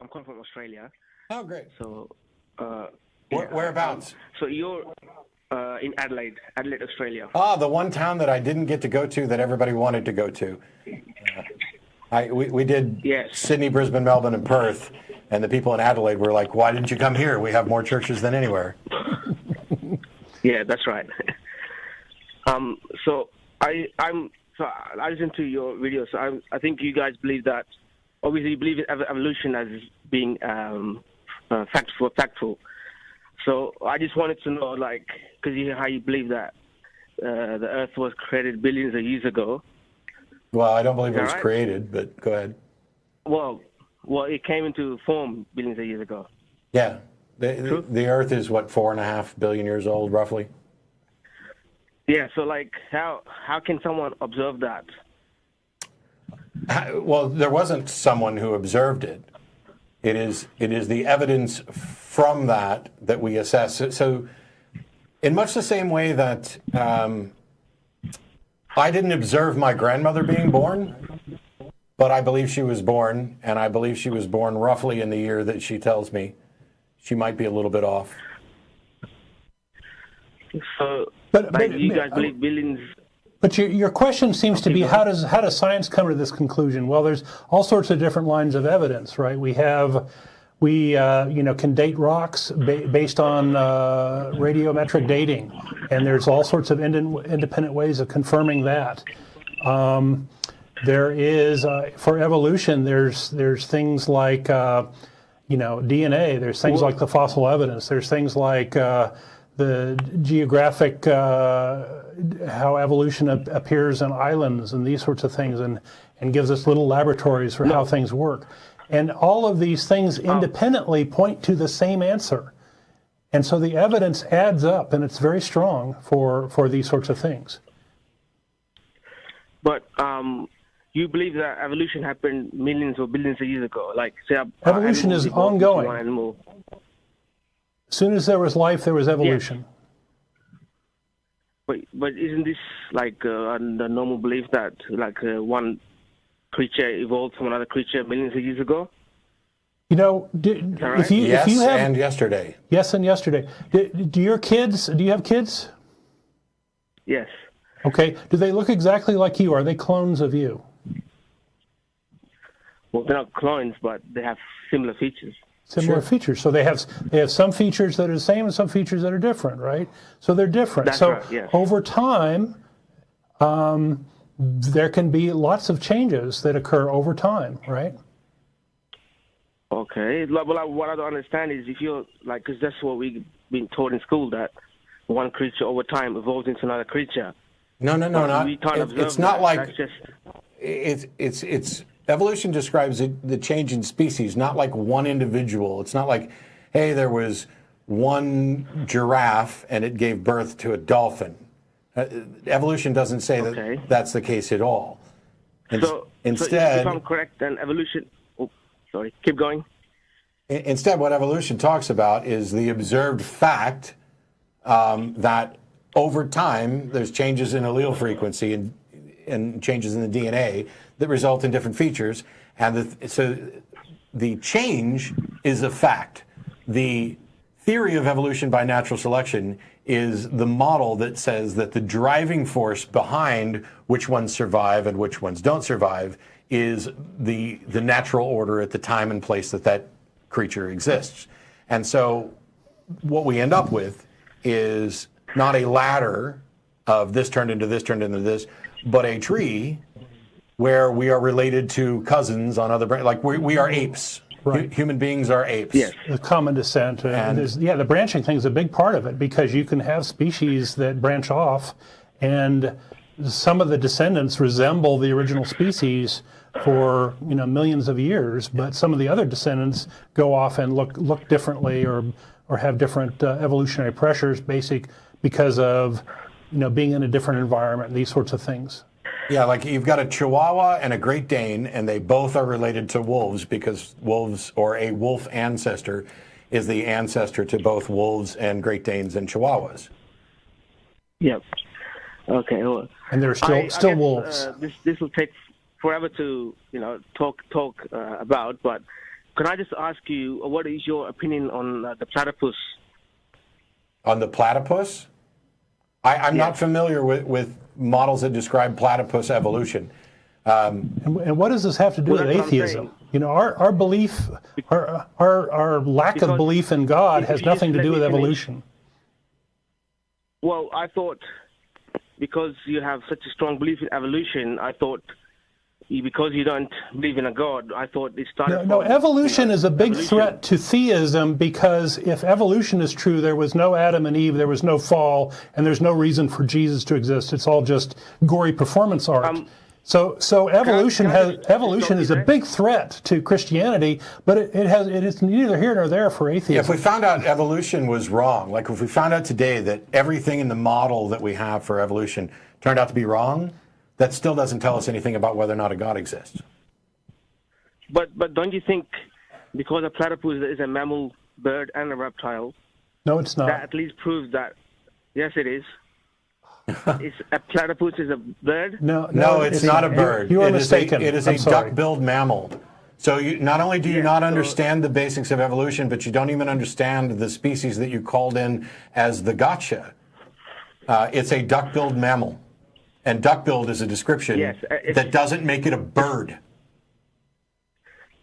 I'm calling from Australia. Oh, great. So, whereabouts? So you're in Adelaide, Australia. Ah, the one town that I didn't get to go to that everybody wanted to go to. We did Sydney, Brisbane, Melbourne, and Perth, and the people in Adelaide were like, "Why didn't you come here? We have more churches than anywhere." Yeah, that's right. So I listen to your videos. So I think you guys believe that. Obviously, you believe in evolution as being factual. So I just wanted to know, like, because how you believe that the Earth was created billions of years ago. Well, I don't believe it was created, but go ahead. Well, it came into form billions of years ago. Yeah, the Earth is what, 4.5 billion years old, roughly. Yeah. So, like, how can someone observe that? Well, there wasn't someone who observed it. It is the evidence from that we assess. So in much the same way that I didn't observe my grandmother being born, but I believe she was born, and I believe she was born roughly in the year that she tells me. She might be a little bit off. So, but you guys believe billions... But your question seems to be, how does science come to this conclusion? Well, there's all sorts of different lines of evidence, right? We can date rocks based on radiometric dating, and there's all sorts of independent ways of confirming that. There is for evolution. There's things like DNA. There's things like the fossil evidence. There's things like the geographic, how evolution appears on islands and these sorts of things, and gives us little laboratories for how things work. And all of these things independently point to the same answer. And so the evidence adds up, and it's very strong for these sorts of things. But you believe that evolution happened millions or billions of years ago? Like, say, evolution is ongoing. As soon as there was life, there was evolution. Yeah. But isn't this like the normal belief that like one creature evolved from another creature millions of years ago? You know, if you have, and yesterday. Yes, and yesterday. Do you have kids? Yes. Okay. Do they look exactly like you? Are they clones of you? Well, they're not clones, but they have similar features. Similar features. So they have some features that are the same and some features that are different, right? So they're different. That's right, yes. Over time, there can be lots of changes that occur over time, right? Okay. Well, what I don't understand is if you're like, because that's what we've been taught in school, that one creature over time evolves into another creature. No, not. It's not like it's. Evolution describes the change in species, not like one individual. It's not like, hey, there was one giraffe and it gave birth to a dolphin. Evolution doesn't say that that's the case at all. Instead, if I'm correct, then evolution... Oh, sorry. Keep going. Instead, what evolution talks about is the observed fact that over time there's changes in allele frequency and changes in the DNA that result in different features, and so the change is a fact. The theory of evolution by natural selection is the model that says that the driving force behind which ones survive and which ones don't survive is the natural order at the time and place that creature exists. And so what we end up with is not a ladder of this turned into this, turned into this, but a tree where we are related to cousins on other branches. Like we are apes. Right. Human beings are apes. Yes. The common descent. The branching thing is a big part of it, because you can have species that branch off, and some of the descendants resemble the original species for millions of years, but some of the other descendants go off and look differently or have different evolutionary pressures because of being in a different environment, these sorts of things. Yeah, like you've got a Chihuahua and a Great Dane, and they both are related to wolves because wolves, or a wolf ancestor, is the ancestor to both wolves and Great Danes and Chihuahuas. Yep. Okay. Well, and they're still wolves. This will take forever to talk about, but can I just ask you, what is your opinion on the platypus? On the platypus? I'm not familiar with models that describe platypus evolution. And what does this have to do with atheism? Our belief, our lack of belief in God has nothing to do with evolution. Well, I thought because you have such a strong belief in evolution, I thought because you don't believe in a God, I thought it started. No, evolution is a big threat to theism, because if evolution is true, there was no Adam and Eve, there was no fall, and there's no reason for Jesus to exist. It's all just gory performance art. So evolution is a big threat to Christianity, but it's neither here nor there for atheism. If we found out evolution was wrong, like if we found out today that everything in the model that we have for evolution turned out to be wrong, that still doesn't tell us anything about whether or not a God exists. But don't you think, because a platypus is a mammal, bird, and a reptile? No, it's not. That at least proves that. Yes, it is. A platypus is a bird? No, it's not a bird. You are mistaken. It is a duck-billed mammal. So not only do you not understand the basics of evolution, but you don't even understand the species that you called in as the gotcha. It's a duck-billed mammal. And duck-billed is a description that doesn't make it a bird.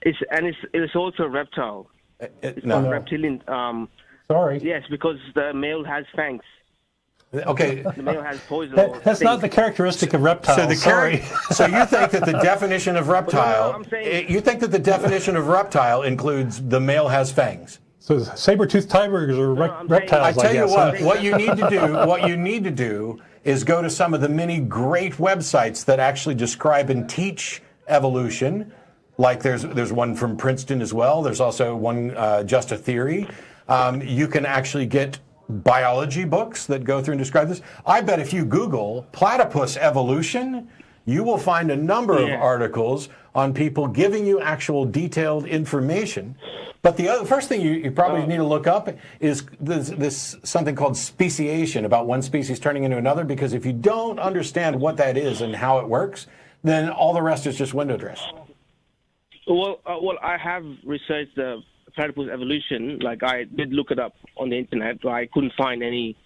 It's also a reptile. It's not reptilian. Sorry. Yes, because the male has fangs. Okay. The male has poison. That's not the characteristic of reptiles. So you think that the definition of reptile? You think that the definition of reptile includes the male has fangs? So saber-toothed tigers are reptiles. I tell you what you need to do is go to some of the many great websites that actually describe and teach evolution. Like there's one from Princeton as well. There's also one, Just a Theory. You can actually get biology books that go through and describe this. I bet if you Google platypus evolution, you will find a number of articles on people giving you actual detailed information. But the first thing you probably need to look up is this something called speciation, about one species turning into another, because if you don't understand what that is and how it works, then all the rest is just window dressing. Well, I have researched the platypus evolution. Like, I did look it up on the internet, but I couldn't find any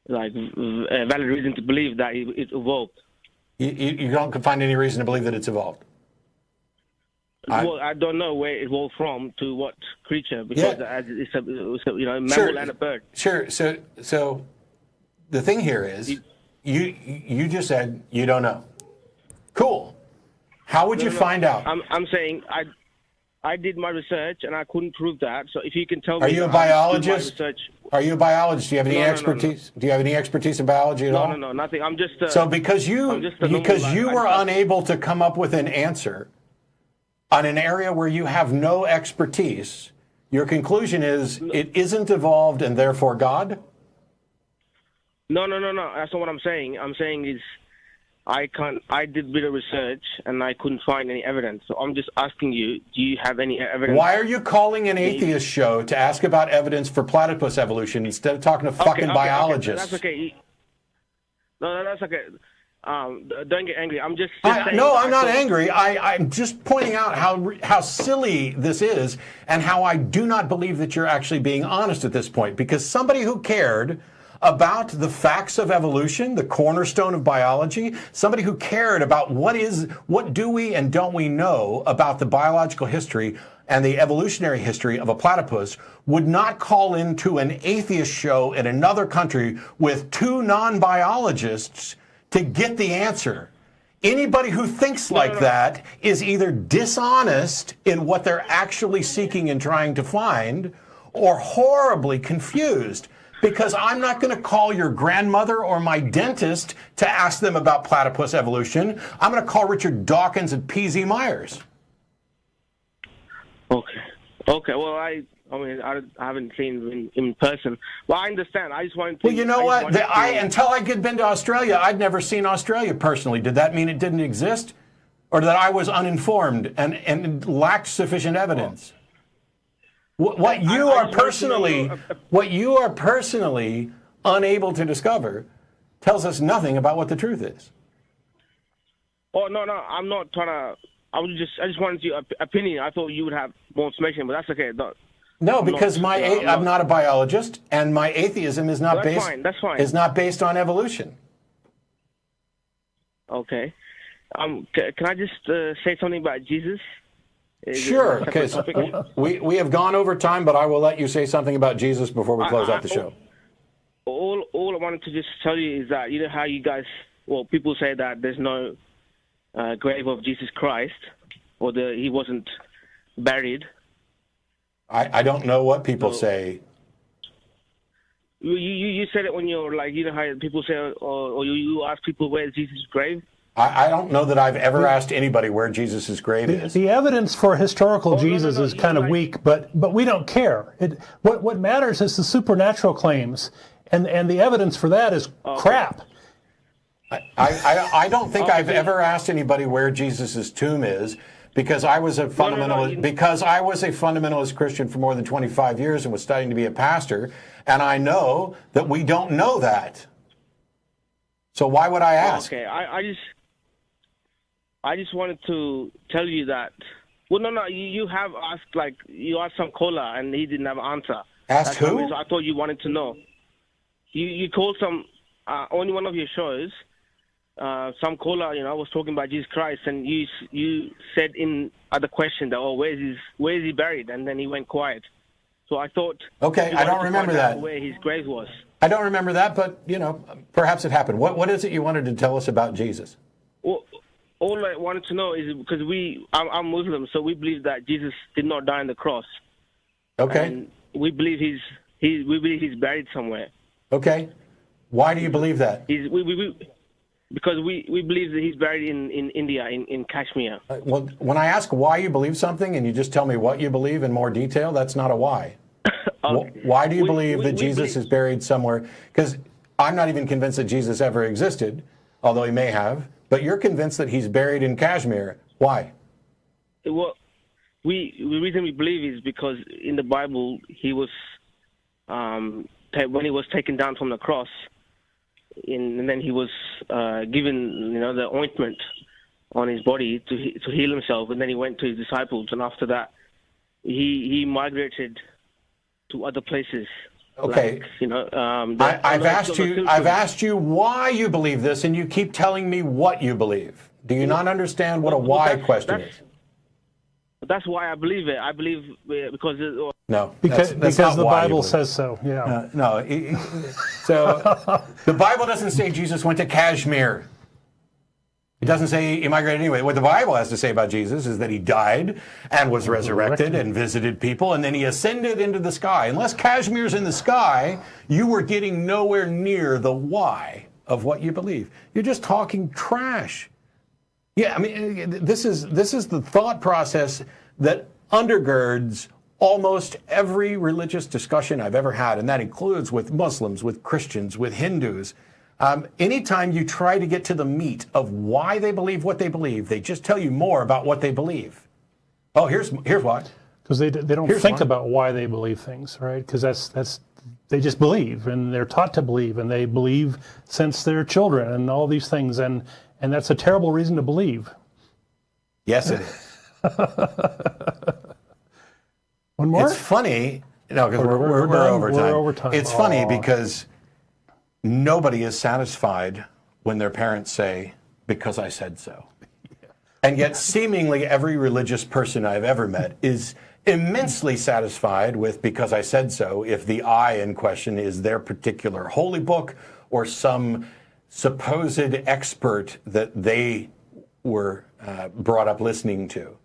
valid reason to believe that it evolved. You don't find any reason to believe that it's evolved? Well, I don't know where it evolved from to what creature, because it's a mammal and a bird. Sure. So the thing here is, you just said you don't know. Cool. How would you find out? I'm saying I did my research and I couldn't prove that. So if you can tell me, are you a biologist? Are you a biologist? Do you have any expertise? Do you have any expertise in biology at all? No, nothing. I'm just. So because you were unable to come up with an answer on an area where you have no expertise, your conclusion is it isn't evolved and therefore God? No. That's not what I'm saying. I'm saying is I did a bit of research and I couldn't find any evidence. So I'm just asking you, do you have any evidence? Why are you calling an atheist show to ask about evidence for platypus evolution instead of talking to fucking biologists? That's okay. No, that's okay. Don't get angry. I'm just saying. No, I'm not angry. I'm just pointing out how silly this is and how I do not believe that you're actually being honest at this point. Because somebody who cared about the facts of evolution, the cornerstone of biology, somebody who cared about what do we and don't we know about the biological history and the evolutionary history of a platypus would not call into an atheist show in another country with two non-biologists to get the answer. Anybody who thinks like that is either dishonest in what they're actually seeking and trying to find, or horribly confused. Because I'm not going to call your grandmother or my dentist to ask them about platypus evolution. I'm going to call Richard Dawkins at P.Z. Myers. Okay. Well, I haven't seen him in person. Well, I understand. I just wanted to. Well, you know what? Until I had been to Australia, I'd never seen Australia personally. Did that mean it didn't exist, or that I was uninformed and lacked sufficient evidence? What you are personally unable to discover tells us nothing about what the truth is. Oh no, I'm not trying to. I just wanted your opinion. I thought you would have more information, but that's okay. No, because I'm not a biologist, and my atheism is not based. That's fine. Is not based on evolution. Okay. Can I just say something about Jesus? Sure. Okay. So we have gone over time, but I will let you say something about Jesus before we close out the show. All I wanted to just tell you is that you know how you guys, people say that there's no grave of Jesus Christ, or he wasn't buried. I don't know what people say. You said it when you're like, you know how people say, or you ask people where's Jesus' grave. I don't know that I've ever asked anybody where Jesus' grave is. The evidence for historical Jesus is kind of weak, but we don't care. What matters is the supernatural claims, and the evidence for that is crap. I don't think I've ever asked anybody where Jesus' tomb is, because I was a fundamentalist. Because I was a fundamentalist Christian for more than 25 years and was studying to be a pastor, and I know that we don't know that. So why would I ask? Okay, I just wanted to tell you that. Well, no, you have asked, like, you asked some caller and he didn't have an answer. Asked who? So I thought you wanted to know. You called only one of your shows. Some caller, was talking about Jesus Christ, and you said in other question that, where is he buried? And then he went quiet. So I thought. Okay, I don't remember that. Where his grave was. I don't remember that, but perhaps it happened. What is it you wanted to tell us about Jesus? Well, all I wanted to know is because I'm Muslim, so we believe that Jesus did not die on the cross. Okay. And we believe he's buried somewhere. Okay. Why do you believe that? Because we believe that he's buried in India, in Kashmir. Well, when I ask why you believe something and you just tell me what you believe in more detail, that's not a why. Why do you believe that Jesus is buried somewhere? Because I'm not even convinced that Jesus ever existed, although he may have. But you're convinced that he's buried in Kashmir. Why? Well, the reason we believe is because in the Bible he was when he was taken down from the cross, and then he was given the ointment on his body to heal himself, and then he went to his disciples, and after that he migrated to other places. Okay. Like, I've asked you why you believe this, and you keep telling me what you believe. Do you not understand what a why question is? That's why I believe it. I believe because no, because the Bible says so. Yeah. No. So the Bible doesn't say Jesus went to Kashmir. It doesn't say he migrated anyway. What the Bible has to say about Jesus is that he died and was resurrected and visited people, and then he ascended into the sky. Unless Kashmir's in the sky, you were getting nowhere near the why of what you believe. You're just talking trash. Yeah, I mean, this is the thought process that undergirds almost every religious discussion I've ever had, and that includes with Muslims, with Christians, with Hindus. Anytime you try to get to the meat of why they believe what they believe, they just tell you more about what they believe. Oh, here's why. Because they don't think about why they believe things, right? Because that's they just believe, and they're taught to believe, and they believe since they're children, and all these things, and that's a terrible reason to believe. Yes, it is. One more? It's funny. No, because we're over time. We're over time. It's funny because nobody is satisfied when their parents say, because I said so. Yeah. And yet seemingly every religious person I've ever met is immensely satisfied with because I said so if the I in question is their particular holy book or some supposed expert that they were brought up listening to.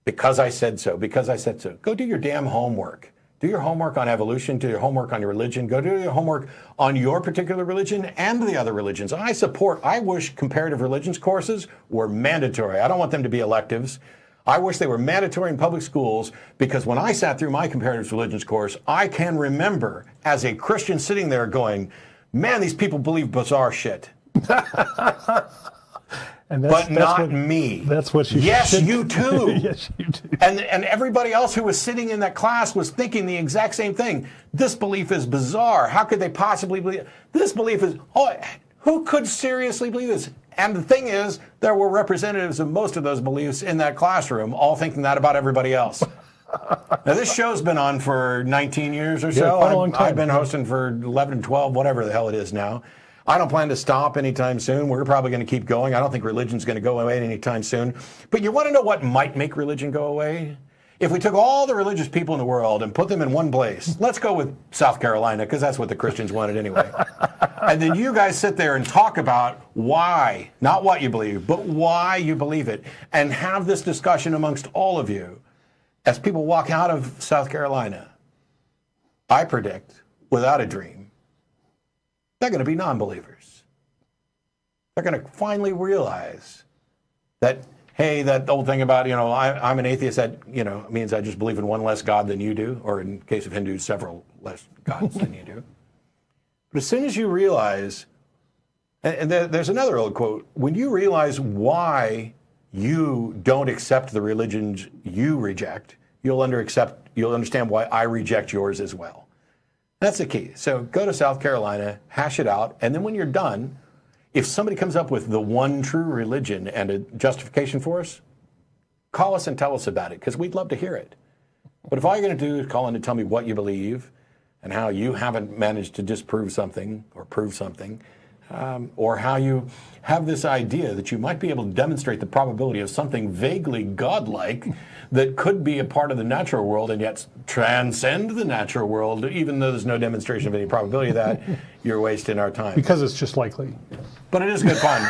Because I said so, because I said so. Go do your damn homework. Do your homework on evolution, do your homework on your religion, go do your homework on your particular religion and the other religions. I wish comparative religions courses were mandatory. I don't want them to be electives. I wish they were mandatory in public schools because when I sat through my comparative religions course, I can remember as a Christian sitting there going, man, these people believe bizarre shit. But not me. That's what you Yes, you too. Yes, you do. And everybody else who was sitting in that class was thinking the exact same thing. This belief is bizarre. How could they possibly believe? This belief is, who could seriously believe this? And the thing is, there were representatives of most of those beliefs in that classroom, all thinking that about everybody else. Now, this show's been on for 19 years or so. quite a long time. I've been hosting for 11, 12, whatever the hell it is now. I don't plan to stop anytime soon. We're probably going to keep going. I don't think religion's going to go away anytime soon. But you want to know what might make religion go away? If we took all the religious people in the world and put them in one place, let's go with South Carolina, because that's what the Christians wanted anyway. And then you guys sit there and talk about why, not what you believe, but why you believe it, and have this discussion amongst all of you. As people walk out of South Carolina, I predict, without a dream, they're going to be non-believers. They're going to finally realize that, hey, that old thing about, I'm an atheist, that, means I just believe in one less God than you do, or in case of Hindus, several less gods than you do. But as soon as you realize, and there's another old quote, when you realize why you don't accept the religions you reject, you'll understand why I reject yours as well. That's the key. So go to South Carolina, hash it out, and then when you're done, if somebody comes up with the one true religion and a justification for us, call us and tell us about it, because we'd love to hear it. But if all you're going to do is call in and tell me what you believe and how you haven't managed to disprove something or prove something, or how you have this idea that you might be able to demonstrate the probability of something vaguely godlike that could be a part of the natural world and yet transcend the natural world, even though there's no demonstration of any probability of that, you're wasting our time. Because it's just likely. But it is good fun.